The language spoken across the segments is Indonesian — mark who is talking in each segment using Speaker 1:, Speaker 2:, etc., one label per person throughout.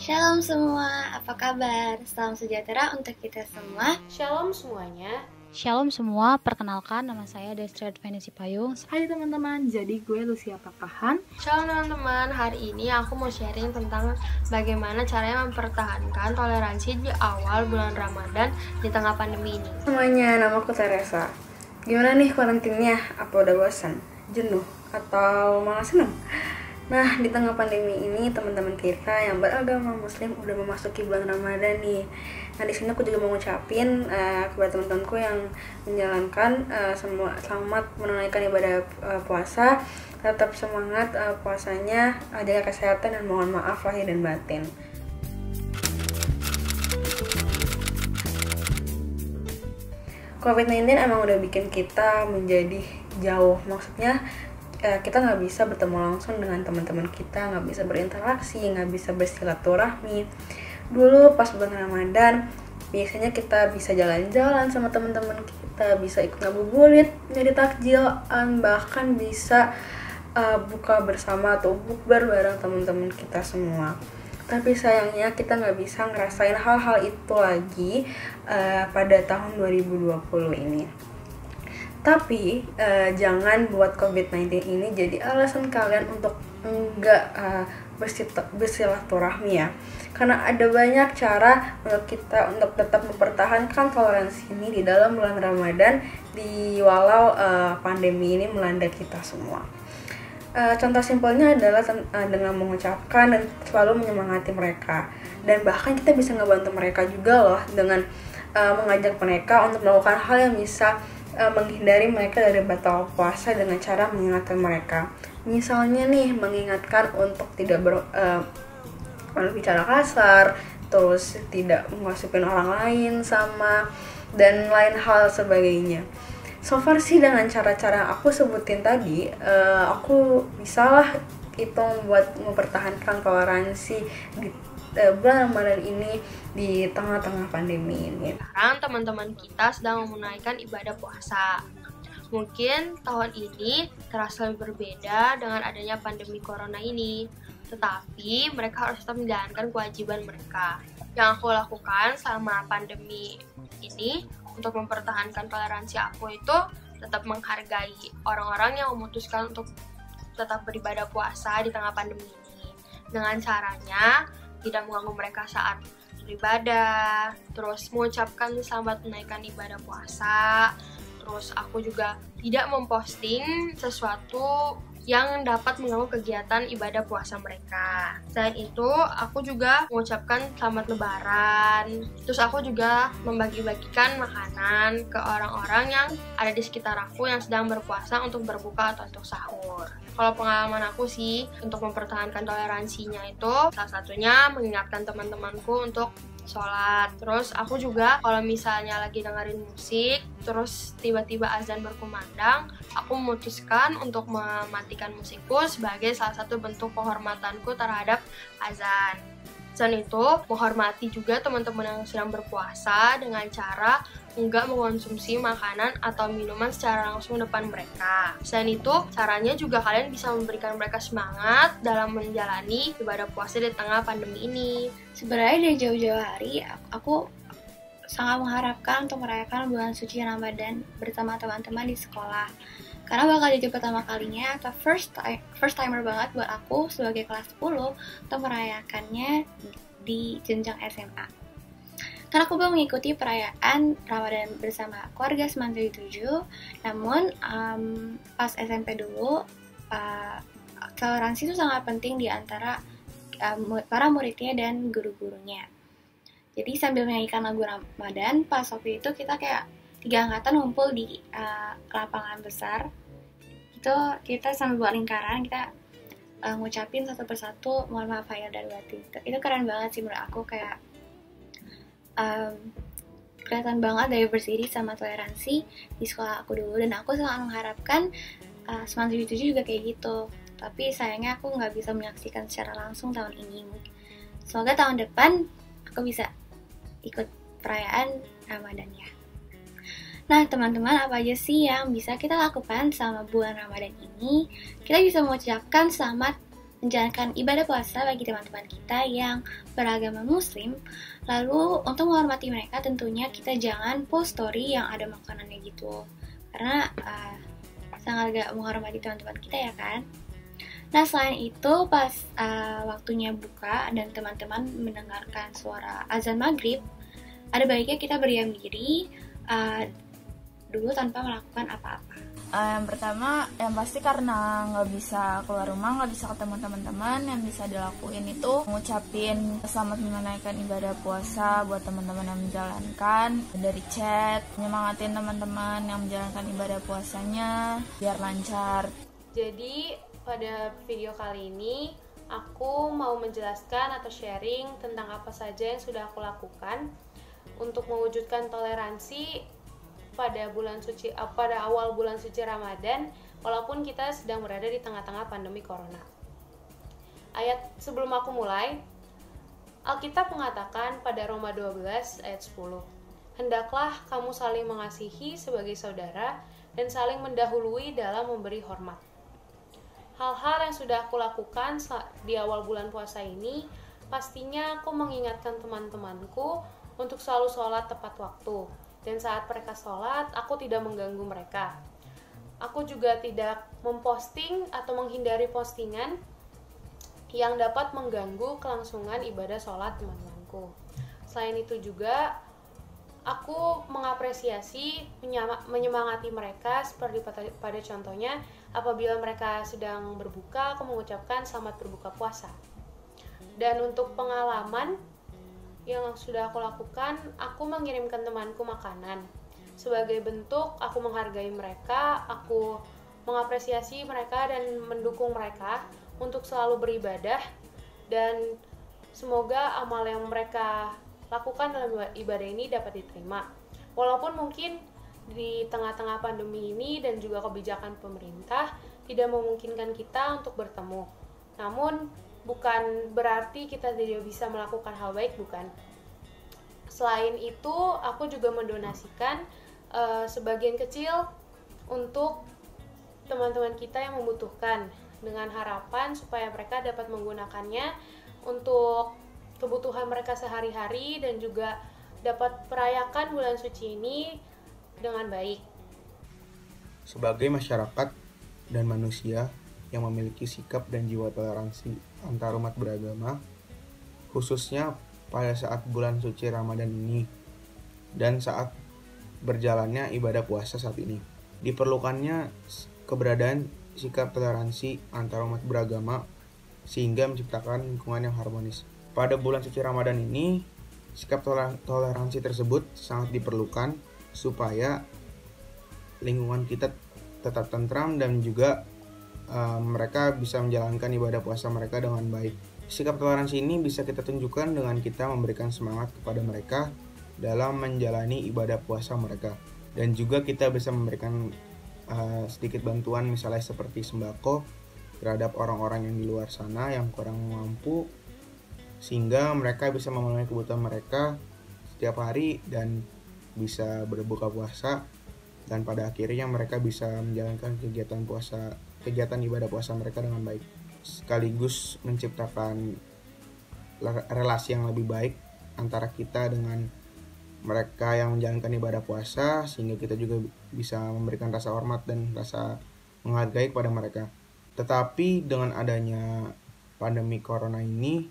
Speaker 1: Shalom semua, apa kabar? Salam sejahtera untuk kita semua.
Speaker 2: Shalom semuanya.
Speaker 3: Shalom semua, perkenalkan nama saya Destra Advenisi Payung.
Speaker 4: Hai teman-teman, jadi gue Lucia Pakahan.
Speaker 2: Shalom teman-teman, hari ini aku mau sharing tentang bagaimana caranya mempertahankan toleransi di awal bulan Ramadan di tengah pandemi ini.
Speaker 5: Semuanya, nama aku Teresa. Gimana nih karantinanya? Apa udah bosan, jenuh, atau malah seneng? Nah, di tengah pandemi ini teman-teman kita yang beragama Muslim udah memasuki bulan Ramadan nih. Nah, di sini aku juga mau ngucapin kepada teman-temanku yang menjalankan selamat menunaikan ibadah puasa. Tetap semangat puasanya, jaga kesehatan dan mohon maaf lahir dan batin. COVID-19 emang udah bikin kita menjadi jauh, maksudnya kita nggak bisa bertemu langsung dengan teman-teman kita, nggak bisa berinteraksi, nggak bisa bersilaturahmi. Dulu pas bulan Ramadan, biasanya kita bisa jalan-jalan sama teman-teman kita, bisa ikut ngabuburit, nyari takjil, bahkan bisa buka bersama atau bukber bareng teman-teman kita semua. Tapi sayangnya kita nggak bisa ngerasain hal-hal itu lagi pada tahun 2020 ini. Tapi jangan buat COVID-19 ini jadi alasan kalian untuk enggak bersilaturahmi ya. Karena ada banyak cara untuk kita untuk tetap mempertahankan toleransi ini di dalam bulan Ramadan walau pandemi ini melanda kita semua. Contoh simpelnya adalah dengan mengucapkan dan selalu menyemangati mereka. Dan bahkan kita bisa ngebantu mereka juga loh dengan mengajak mereka untuk melakukan hal yang bisa menghindari mereka dari batal puasa dengan cara mengingatkan mereka. Misalnya nih, mengingatkan untuk tidak berbicara kasar, terus tidak menggosipin orang lain dan lain hal sebagainya. So far sih dengan cara-cara yang aku sebutin tadi, aku bisalah itu mempertahankan toleransi di bulan Ramadan ini di tengah-tengah pandemi ini.
Speaker 2: Sekarang teman-teman kita sedang menunaikan ibadah puasa. Mungkin tahun ini terasa lebih berbeda dengan adanya pandemi corona ini. Tetapi mereka harus tetap menjalankan kewajiban mereka. Yang aku lakukan selama pandemi ini untuk mempertahankan toleransi aku itu tetap menghargai orang-orang yang memutuskan untuk tetap beribadah puasa di tengah pandemi ini. Dengan caranya tidak mengganggu mereka saat beribadah, terus mengucapkan selamat menaikkan ibadah puasa, terus aku juga tidak memposting sesuatu yang dapat mengganggu kegiatan ibadah puasa mereka. Selain itu, aku juga mengucapkan selamat lebaran. Terus aku juga membagi-bagikan makanan ke orang-orang yang ada di sekitar aku yang sedang berpuasa untuk berbuka atau untuk sahur. Kalau pengalaman aku sih, untuk mempertahankan toleransinya itu, salah satunya mengingatkan teman-temanku untuk sholat. Terus aku juga kalau misalnya lagi dengerin musik, terus tiba-tiba azan berkumandang, aku memutuskan untuk mematikan musikku sebagai salah satu bentuk penghormatanku terhadap azan. Selain itu, menghormati juga teman-teman yang sedang berpuasa dengan cara enggak mengonsumsi makanan atau minuman secara langsung depan mereka. Selain itu, caranya juga kalian bisa memberikan mereka semangat dalam menjalani ibadah puasa di tengah pandemi ini.
Speaker 1: Sebenarnya dari jauh-jauh hari, aku sangat mengharapkan untuk merayakan bulan suci Ramadan bersama teman-teman di sekolah. Karena bakal jadi pertama kalinya atau first timer banget buat aku sebagai kelas 10 untuk merayakannya di jenjang SMA. Karena aku belum mengikuti perayaan Ramadan bersama keluarga Semantri 7, namun pas SMP dulu, toleransi itu sangat penting di antara para muridnya dan guru-gurunya. Jadi sambil menyanyikan lagu Ramadan, pas waktu itu kita kayak 3 angkatan ngumpul di lapangan besar. Itu kita sambil buat lingkaran, kita ngucapin satu persatu mohon maaf lahir dan batin. Itu keren banget sih menurut aku, kayak kelihatan banget diversity sama toleransi di sekolah aku dulu. Dan aku sangat mengharapkan Semantri 7 juga kayak gitu. Tapi sayangnya aku nggak bisa menyaksikan secara langsung tahun ini. Semoga tahun depan aku bisa ikut perayaan Ramadan ya. Nah teman-teman, apa aja sih yang bisa kita lakukan selama bulan Ramadan ini? Kita bisa mengucapkan selamat menjalankan ibadah puasa bagi teman-teman kita yang beragama muslim. Lalu untuk menghormati mereka tentunya kita jangan post story yang ada makanannya gitu, karena sangat gak menghormati teman-teman kita ya kan. Nah selain itu pas waktunya buka dan teman-teman mendengarkan suara azan maghrib, ada baiknya kita berdiam diri dulu tanpa melakukan apa-apa.
Speaker 6: Yang pertama, yang pasti karena nggak bisa keluar rumah, nggak bisa ketemu teman-teman, yang bisa dilakuin itu ngucapin selamat menunaikan ibadah puasa buat teman-teman yang menjalankan, dari chat, nyemangatin teman-teman yang menjalankan ibadah puasanya biar lancar.
Speaker 2: Jadi pada video kali ini aku mau menjelaskan atau sharing tentang apa saja yang sudah aku lakukan untuk mewujudkan toleransi pada awal bulan suci Ramadan, walaupun kita sedang berada di tengah-tengah pandemi corona. Sebelum aku mulai, Alkitab mengatakan pada Roma 12 ayat 10, "Hendaklah kamu saling mengasihi sebagai saudara dan saling mendahului dalam memberi hormat." Hal-hal yang sudah aku lakukan di awal bulan puasa ini, pastinya aku mengingatkan teman-temanku untuk selalu sholat tepat waktu. Dan saat mereka sholat, aku tidak mengganggu mereka. Aku juga tidak memposting atau menghindari postingan yang dapat mengganggu kelangsungan ibadah sholat teman-temanku. Selain itu juga, aku mengapresiasi, menyemangati mereka seperti pada contohnya, apabila mereka sedang berbuka, aku mengucapkan selamat berbuka puasa. Dan untuk pengalaman yang sudah aku lakukan, aku mengirimkan temanku makanan. Sebagai bentuk aku menghargai mereka, aku mengapresiasi mereka dan mendukung mereka untuk selalu beribadah, dan semoga amal yang mereka lakukan dalam ibadah ini dapat diterima. Walaupun mungkin di tengah-tengah pandemi ini dan juga kebijakan pemerintah tidak memungkinkan kita untuk bertemu. Namun bukan berarti kita tidak bisa melakukan hal baik, bukan. Selain itu, aku juga mendonasikan sebagian kecil untuk teman-teman kita yang membutuhkan, dengan harapan supaya mereka dapat menggunakannya untuk kebutuhan mereka sehari-hari dan juga dapat merayakan bulan suci ini dengan baik.
Speaker 7: Sebagai masyarakat dan manusia yang memiliki sikap dan jiwa toleransi antar umat beragama, khususnya pada saat bulan suci Ramadan ini dan saat berjalannya ibadah puasa saat ini, diperlukannya keberadaan sikap toleransi antar umat beragama sehingga menciptakan lingkungan yang harmonis. Pada bulan suci Ramadan ini, sikap toleransi tersebut sangat diperlukan supaya lingkungan kita tetap tentram dan juga mereka bisa menjalankan ibadah puasa mereka dengan baik. Sikap toleransi ini bisa kita tunjukkan dengan kita memberikan semangat kepada mereka dalam menjalani ibadah puasa mereka, dan juga kita bisa memberikan sedikit bantuan misalnya seperti sembako terhadap orang-orang yang di luar sana yang kurang mampu, sehingga mereka bisa memenuhi kebutuhan mereka setiap hari dan bisa berbuka puasa, dan pada akhirnya mereka bisa menjalankan kegiatan ibadah puasa mereka dengan baik, sekaligus menciptakan relasi yang lebih baik antara kita dengan mereka yang menjalankan ibadah puasa, sehingga kita juga bisa memberikan rasa hormat dan rasa menghargai kepada mereka. Tetapi dengan adanya pandemi corona ini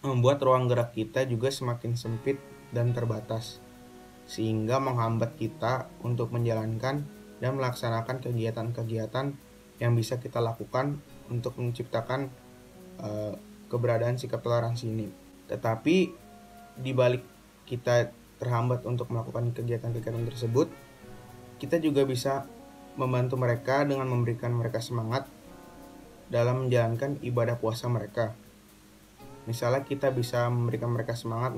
Speaker 7: membuat ruang gerak kita juga semakin sempit dan terbatas, sehingga menghambat kita untuk menjalankan dan melaksanakan kegiatan-kegiatan yang bisa kita lakukan untuk menciptakan keberadaan sikap toleransi ini. Tetapi di balik kita terhambat untuk melakukan kegiatan-kegiatan tersebut, kita juga bisa membantu mereka dengan memberikan mereka semangat dalam menjalankan ibadah puasa mereka. Misalnya kita bisa memberikan mereka semangat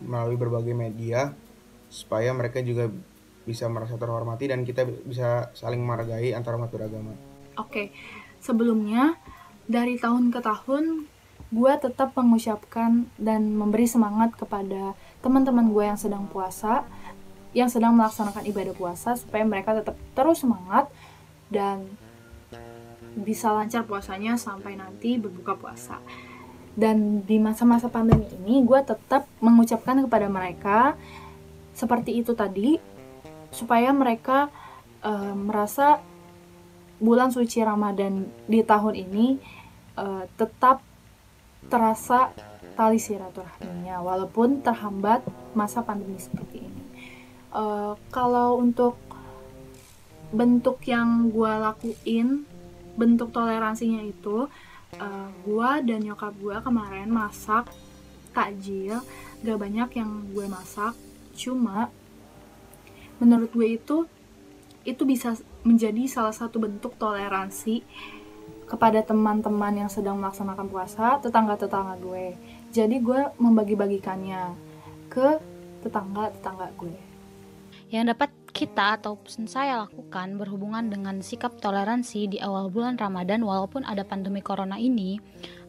Speaker 7: melalui berbagai media supaya mereka juga bisa merasa terhormati dan kita bisa saling menghargai antar umat beragama.
Speaker 4: Oke, sebelumnya dari tahun ke tahun gue tetap mengucapkan dan memberi semangat kepada teman-teman gue yang sedang puasa, yang sedang melaksanakan ibadah puasa, supaya mereka tetap terus semangat dan bisa lancar puasanya sampai nanti berbuka puasa. Dan di masa-masa pandemi ini gue tetap mengucapkan kepada mereka seperti itu tadi, supaya mereka merasa bulan suci Ramadan di tahun ini tetap terasa tali silaturahminya walaupun terhambat masa pandemi seperti ini. Kalau untuk bentuk yang gue lakuin, bentuk toleransinya itu, gue dan nyokap gue kemarin masak takjil. Gak banyak yang gue masak, cuma menurut gue itu bisa menjadi salah satu bentuk toleransi kepada teman-teman yang sedang melaksanakan puasa, tetangga-tetangga gue. Jadi gue membagi-bagikannya ke tetangga-tetangga gue.
Speaker 3: Yang dapat kita ataupun saya lakukan berhubungan dengan sikap toleransi di awal bulan Ramadan walaupun ada pandemi corona ini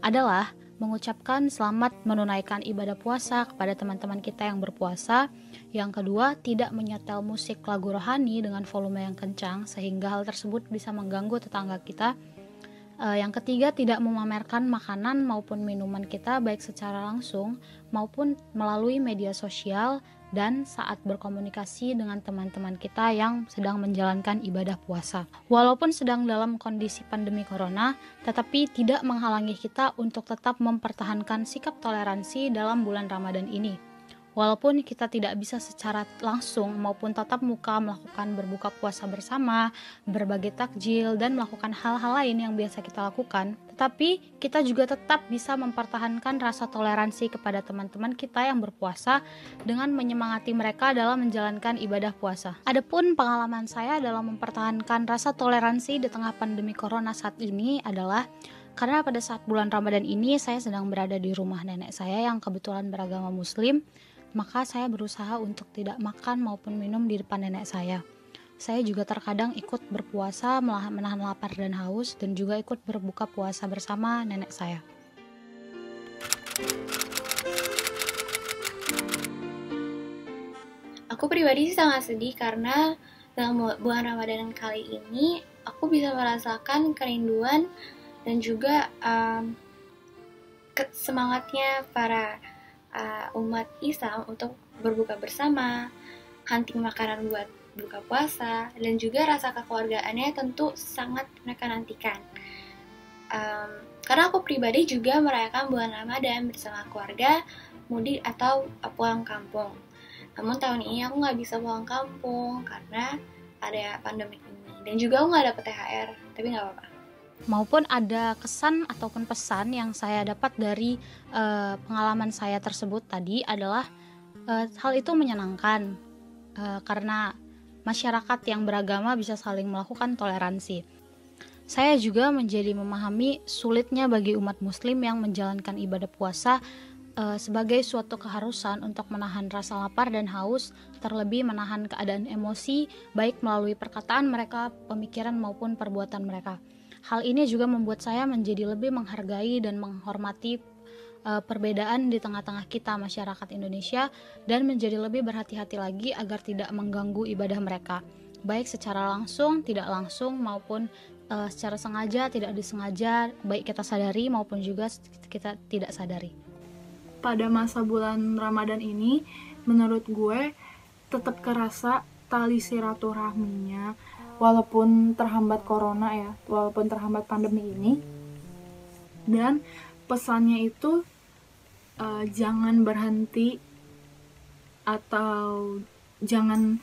Speaker 3: adalah mengucapkan selamat menunaikan ibadah puasa kepada teman-teman kita yang berpuasa. Yang kedua, tidak menyetel musik lagu rohani dengan volume yang kencang sehingga hal tersebut bisa mengganggu tetangga kita. Yang ketiga, tidak memamerkan makanan maupun minuman kita baik secara langsung maupun melalui media sosial dan saat berkomunikasi dengan teman-teman kita yang sedang menjalankan ibadah puasa. Walaupun sedang dalam kondisi pandemi corona, tetapi tidak menghalangi kita untuk tetap mempertahankan sikap toleransi dalam bulan Ramadan ini. Walaupun kita tidak bisa secara langsung maupun tatap muka melakukan berbuka puasa bersama, berbagi takjil, dan melakukan hal-hal lain yang biasa kita lakukan, tetapi kita juga tetap bisa mempertahankan rasa toleransi kepada teman-teman kita yang berpuasa dengan menyemangati mereka dalam menjalankan ibadah puasa. Adapun pengalaman saya dalam mempertahankan rasa toleransi di tengah pandemi corona saat ini adalah karena pada saat bulan Ramadan ini saya sedang berada di rumah nenek saya yang kebetulan beragama Muslim. Maka saya berusaha untuk tidak makan maupun minum di depan nenek saya. Saya juga terkadang ikut berpuasa menahan lapar dan haus dan juga ikut berbuka puasa bersama nenek saya.
Speaker 1: Aku pribadi sih sangat sedih karena dalam bulan Ramadan kali ini aku bisa merasakan kerinduan dan juga semangatnya para umat Islam untuk berbuka bersama, hunting makanan buat buka puasa, dan juga rasa kekeluargaannya tentu sangat mereka nantikan. Karena aku pribadi juga merayakan bulan Ramadan bersama keluarga, mudik atau pulang kampung. Namun tahun ini aku nggak bisa pulang kampung karena ada pandemi ini, dan juga aku nggak dapet THR, tapi nggak apa-apa.
Speaker 3: Maupun ada kesan ataupun pesan yang saya dapat dari pengalaman saya tersebut tadi adalah hal itu menyenangkan karena masyarakat yang beragama bisa saling melakukan toleransi. Saya juga menjadi memahami sulitnya bagi umat muslim yang menjalankan ibadah puasa sebagai suatu keharusan untuk menahan rasa lapar dan haus, terlebih menahan keadaan emosi baik melalui perkataan mereka, pemikiran maupun perbuatan mereka. Hal ini juga membuat saya menjadi lebih menghargai dan menghormati perbedaan di tengah-tengah kita masyarakat Indonesia dan menjadi lebih berhati-hati lagi agar tidak mengganggu ibadah mereka, baik secara langsung, tidak langsung maupun secara sengaja, tidak disengaja, baik kita sadari maupun juga kita tidak sadari.
Speaker 4: Pada masa bulan Ramadan ini, menurut gue tetap kerasa tali silaturahminya walaupun terhambat corona ya, walaupun terhambat pandemi ini. Dan pesannya itu jangan berhenti atau jangan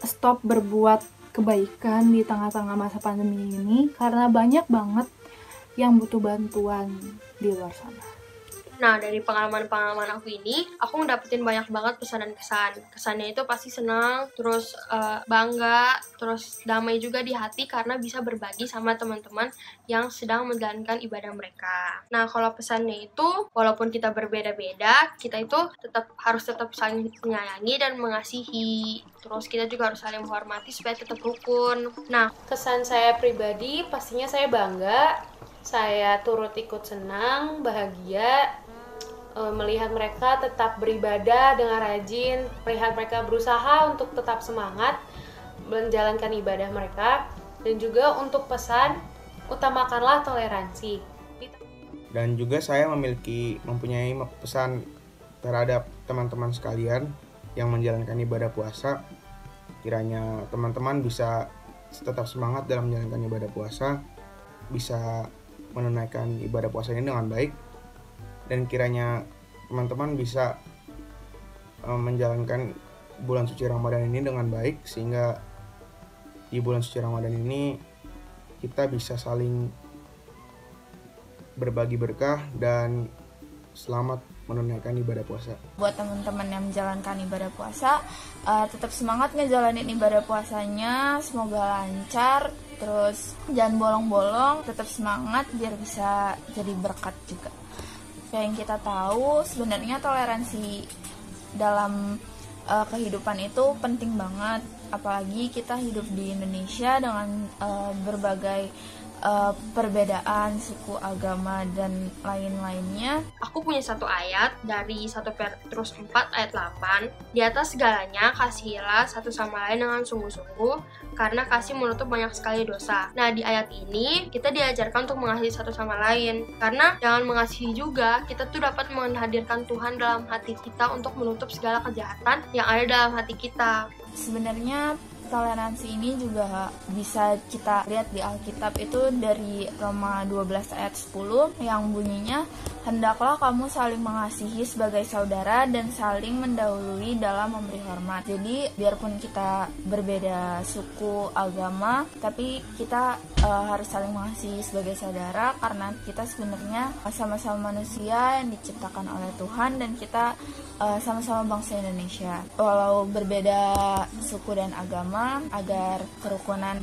Speaker 4: stop berbuat kebaikan di tengah-tengah masa pandemi ini karena banyak banget yang butuh bantuan di luar sana.
Speaker 2: Nah, dari pengalaman-pengalaman aku ini, aku ngedapetin banyak banget pesan dan kesan. Kesannya itu pasti senang, terus bangga, terus damai juga di hati karena bisa berbagi sama teman-teman yang sedang menjalankan ibadah mereka. Nah, kalau pesannya itu, walaupun kita berbeda-beda, kita itu harus tetap saling menyayangi dan mengasihi. Terus kita juga harus saling menghormati supaya tetap rukun. Nah,
Speaker 8: kesan saya pribadi pastinya saya bangga, saya turut ikut senang, bahagia, melihat mereka tetap beribadah dengan rajin, melihat mereka berusaha untuk tetap semangat menjalankan ibadah mereka. Dan juga untuk pesan, utamakanlah toleransi.
Speaker 7: Dan juga saya mempunyai pesan terhadap teman-teman sekalian yang menjalankan ibadah puasa. Kiranya teman-teman bisa tetap semangat dalam menjalankan ibadah puasa, bisa menunaikan ibadah puasa ini dengan baik, dan kiranya teman-teman bisa menjalankan bulan suci Ramadan ini dengan baik, sehingga di bulan suci Ramadan ini kita bisa saling berbagi berkah dan selamat menunaikan ibadah puasa.
Speaker 6: Buat teman-teman yang menjalankan ibadah puasa, tetap semangat ngejalanin ibadah puasanya, semoga lancar, terus jangan bolong-bolong, tetap semangat biar bisa jadi berkat juga. Kayak yang kita tahu, sebenarnya toleransi dalam kehidupan itu penting banget, apalagi kita hidup di Indonesia dengan berbagai perbedaan suku, agama, dan lain-lainnya.
Speaker 2: Aku punya satu ayat dari 1 Petrus 4 ayat 8. Di atas segalanya kasihilah satu sama lain dengan sungguh-sungguh, karena kasih menutup banyak sekali dosa. Nah, di ayat ini kita diajarkan untuk mengasihi satu sama lain, karena dengan mengasihi juga kita tuh dapat menghadirkan Tuhan dalam hati kita untuk menutup segala kejahatan yang ada dalam hati kita.
Speaker 6: Sebenarnya toleransi ini juga bisa kita lihat di Alkitab, itu dari Roma 12 ayat 10 yang bunyinya, hendaklah kamu saling mengasihi sebagai saudara dan saling mendahului dalam memberi hormat. Jadi biarpun kita berbeda suku, agama, tapi kita harus saling mengasihi sebagai saudara, karena kita sebenarnya sama-sama manusia yang diciptakan oleh Tuhan, dan kita sama-sama bangsa Indonesia. Walau berbeda suku dan agama, agar kerukunan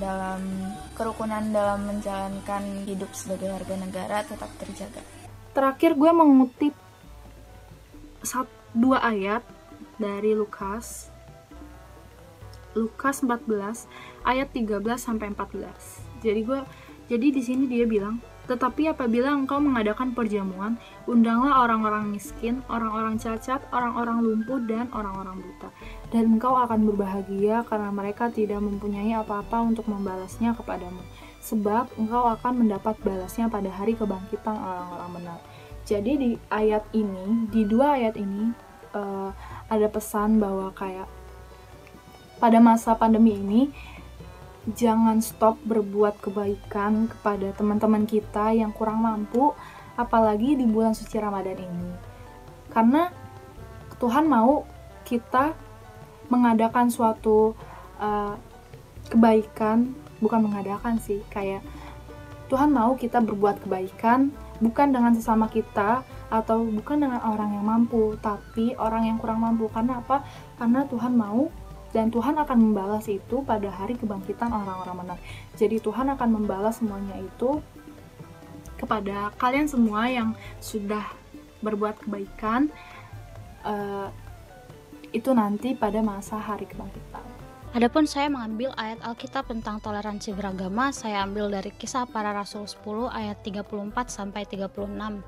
Speaker 6: dalam menjalankan hidup sebagai warga negara tetap terjaga.
Speaker 4: Terakhir gue mengutip 2 ayat dari Lukas 14 ayat 13 sampai 14. Jadi di sini dia bilang, tetapi apabila engkau mengadakan perjamuan, undanglah orang-orang miskin, orang-orang cacat, orang-orang lumpuh, dan orang-orang buta. Dan engkau akan berbahagia karena mereka tidak mempunyai apa-apa untuk membalasnya kepadamu. Sebab engkau akan mendapat balasnya pada hari kebangkitan orang-orang benar. Jadi di ayat ini, di 2 ayat ini, ada pesan bahwa kayak pada masa pandemi ini, jangan stop berbuat kebaikan kepada teman-teman kita yang kurang mampu, apalagi di bulan suci Ramadan ini. Karena Tuhan mau kita mengadakan suatu kebaikan, bukan mengadakan sih, kayak Tuhan mau kita berbuat kebaikan bukan dengan sesama kita atau bukan dengan orang yang mampu, tapi orang yang kurang mampu. Karena apa? Karena Tuhan mau, dan Tuhan akan membalas itu pada hari kebangkitan orang-orang benar. Jadi Tuhan akan membalas semuanya itu kepada kalian semua yang sudah berbuat kebaikan, itu nanti pada masa hari kebangkitan.
Speaker 3: Adapun saya mengambil ayat Alkitab tentang toleransi beragama, saya ambil dari Kisah Para Rasul 10 ayat 34 sampai 36.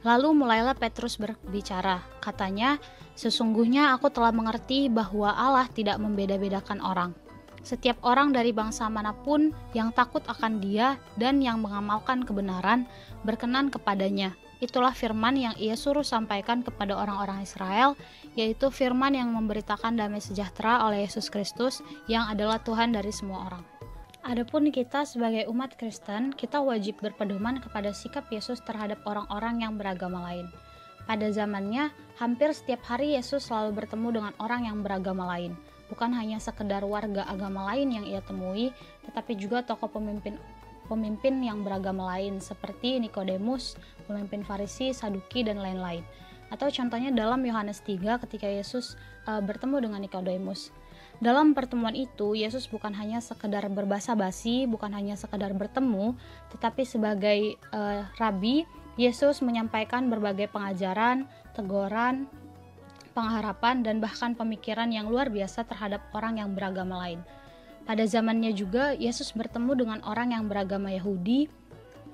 Speaker 3: Lalu mulailah Petrus berbicara, katanya, sesungguhnya aku telah mengerti bahwa Allah tidak membeda-bedakan orang. Setiap orang dari bangsa manapun yang takut akan Dia dan yang mengamalkan kebenaran berkenan kepadanya. Itulah firman yang Ia suruh sampaikan kepada orang-orang Israel, yaitu firman yang memberitakan damai sejahtera oleh Yesus Kristus yang adalah Tuhan dari semua orang. Adapun kita sebagai umat Kristen, kita wajib berpedoman kepada sikap Yesus terhadap orang-orang yang beragama lain. Pada zamannya, hampir setiap hari Yesus selalu bertemu dengan orang yang beragama lain. Bukan hanya sekedar warga agama lain yang Ia temui, tetapi juga tokoh pemimpin yang beragama lain seperti Nikodemus, pemimpin Farisi, Saduki, dan lain-lain. Atau contohnya dalam Yohanes 3 ketika Yesus bertemu dengan Nikodemus. Dalam pertemuan itu, Yesus bukan hanya sekedar berbasa-basi, bukan hanya sekedar bertemu, tetapi sebagai rabi, Yesus menyampaikan berbagai pengajaran, teguran, pengharapan, dan bahkan pemikiran yang luar biasa terhadap orang yang beragama lain. Pada zamannya juga, Yesus bertemu dengan orang yang beragama Yahudi,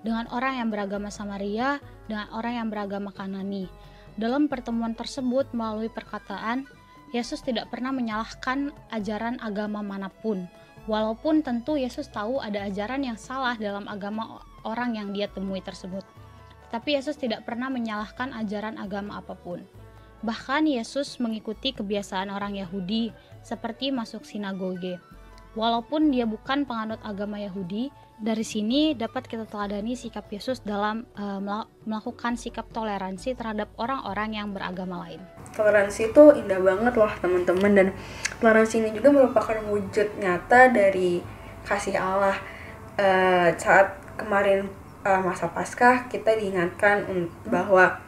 Speaker 3: dengan orang yang beragama Samaria, dengan orang yang beragama Kanani. Dalam pertemuan tersebut, melalui perkataan, Yesus tidak pernah menyalahkan ajaran agama manapun. Walaupun tentu Yesus tahu ada ajaran yang salah dalam agama orang yang dia temui tersebut. Tetapi Yesus tidak pernah menyalahkan ajaran agama apapun. Bahkan Yesus mengikuti kebiasaan orang Yahudi seperti masuk sinagoge. Walaupun dia bukan penganut agama Yahudi, dari sini dapat kita teladani sikap Yesus dalam melakukan sikap toleransi terhadap orang-orang yang beragama lain.
Speaker 5: Toleransi itu indah banget loh teman-teman, dan toleransi ini juga merupakan wujud nyata dari kasih Allah. Saat kemarin masa Paskah kita diingatkan bahwa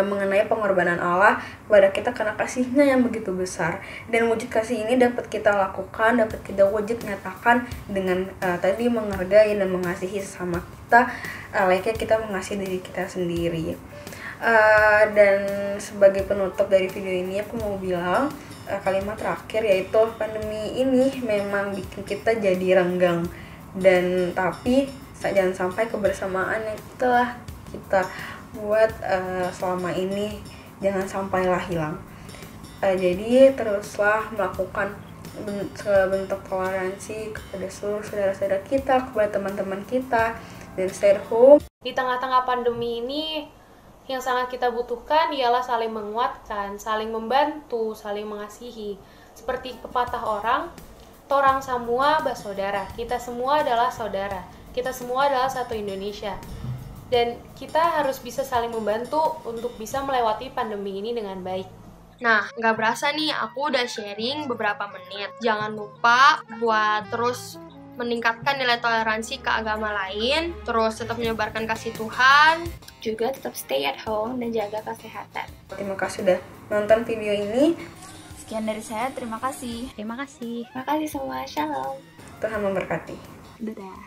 Speaker 5: mengenai pengorbanan Allah kepada kita karena kasih-Nya yang begitu besar, dan wujud kasih ini dapat kita lakukan, dapat kita wujud nyatakan dengan tadi menghargai dan mengasihi sesama kita, layaknya kita mengasihi diri kita sendiri. Dan sebagai penutup dari video ini aku mau bilang kalimat terakhir, yaitu pandemi ini memang bikin kita jadi renggang, dan tapi jangan sampai kebersamaan yang telah kita buat selama ini jangan sampailah hilang. Jadi teruslah melakukan bentuk toleransi kepada seluruh saudara-saudara kita, kepada teman-teman kita, dan stay home.
Speaker 8: Di tengah-tengah pandemi ini, yang sangat kita butuhkan ialah saling menguatkan, saling membantu, saling mengasihi. Seperti pepatah orang, torang semua bersaudara. Kita semua adalah saudara. Kita semua adalah satu Indonesia. Dan kita harus bisa saling membantu untuk bisa melewati pandemi ini dengan baik.
Speaker 2: Nah, nggak berasa nih, aku udah sharing beberapa menit. Jangan lupa buat terus meningkatkan nilai toleransi ke agama lain, terus tetap menyebarkan kasih Tuhan,
Speaker 1: juga tetap stay at home dan jaga kesehatan.
Speaker 5: Terima kasih sudah nonton video ini.
Speaker 6: Sekian dari saya, terima kasih.
Speaker 3: Terima kasih.
Speaker 1: Terima kasih semua, shalom.
Speaker 5: Tuhan memberkati.
Speaker 6: Dadah.